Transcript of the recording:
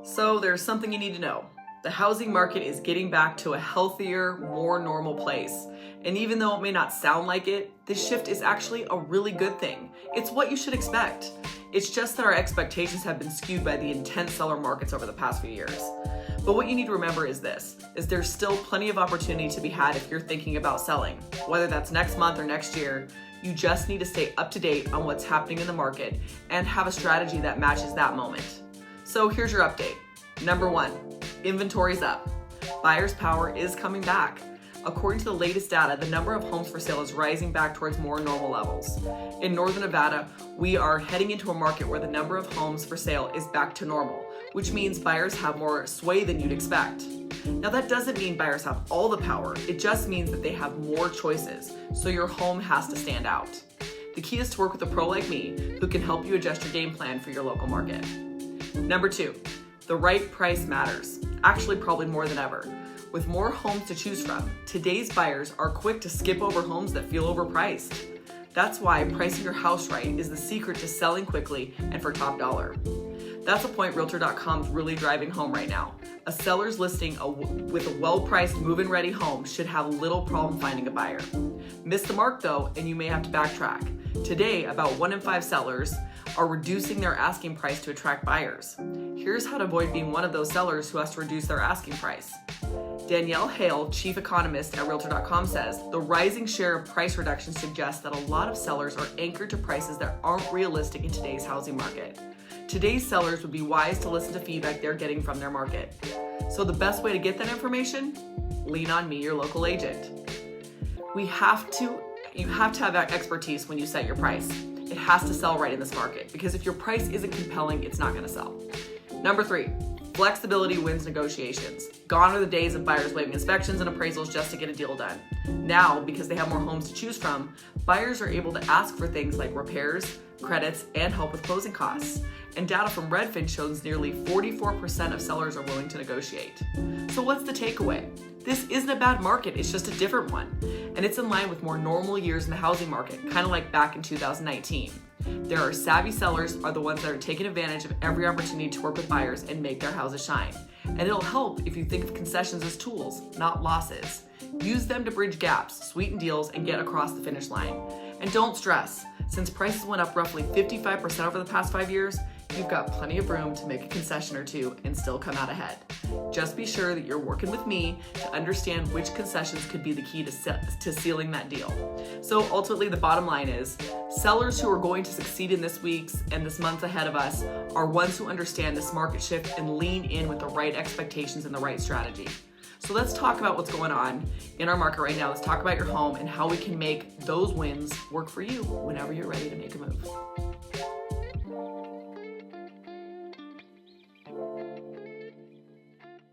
So there's something you need to know. The housing market is getting back to a healthier, more normal place. And even though it may not sound like it, this shift is actually a really good thing. It's what you should expect. It's just that our expectations have been skewed by the intense seller markets over the past few years. But what you need to remember is there's still plenty of opportunity to be had if you're thinking about selling. Whether that's next month or next year, you just need to stay up to date on what's happening in the market and have a strategy that matches that moment. So here's your update. Number 1, inventory's up. Buyer's power is coming back. According to the latest data, the number of homes for sale is rising back towards more normal levels. In Northern Nevada, we are heading into a market where the number of homes for sale is back to normal, which means buyers have more sway than you'd expect. Now that doesn't mean buyers have all the power, it just means that they have more choices, so your home has to stand out. The key is to work with a pro like me who can help you adjust your game plan for your local market. Number 2, the right price matters, actually probably more than ever. With more homes to choose from, today's buyers are quick to skip over homes that feel overpriced. That's why pricing your house right is the secret to selling quickly and for top dollar. That's a point Realtor.com is really driving home right now. A seller's listing with a well-priced move-in ready home should have little problem finding a buyer. Miss the mark though, and you may have to backtrack. Today, about 1 in 5 sellers are reducing their asking price to attract buyers. Here's how to avoid being one of those sellers who has to reduce their asking price. Danielle Hale, chief economist at Realtor.com says, the rising share of price reductions suggests that a lot of sellers are anchored to prices that aren't realistic in today's housing market. Today's sellers would be wise to listen to feedback they're getting from their market. So the best way to get that information? Lean on me, your local agent. You have to have that expertise when you set your price. It has to sell right in this market because if your price isn't compelling, it's not gonna sell. Number 3, flexibility wins negotiations. Gone are the days of buyers waiving inspections and appraisals just to get a deal done. Now, because they have more homes to choose from, buyers are able to ask for things like repairs, credits, and help with closing costs. And data from Redfin shows nearly 44% of sellers are willing to negotiate. So what's the takeaway? This isn't a bad market, it's just a different one. And it's in line with more normal years in the housing market, kind of like back in 2019. There are savvy sellers are the ones that are taking advantage of every opportunity to work with buyers and make their houses shine. And it'll help if you think of concessions as tools, not losses. Use them to bridge gaps, sweeten deals, and get across the finish line. And don't stress, since prices went up roughly 55% over the past 5 years, you've got plenty of room to make a concession or two and still come out ahead. Just be sure that you're working with me to understand which concessions could be the key to sealing that deal. So ultimately, the bottom line is, sellers who are going to succeed in this week's and this month ahead of us are ones who understand this market shift and lean in with the right expectations and the right strategy. So let's talk about what's going on in our market right now. Let's talk about your home and how we can make those wins work for you whenever you're ready to make a move.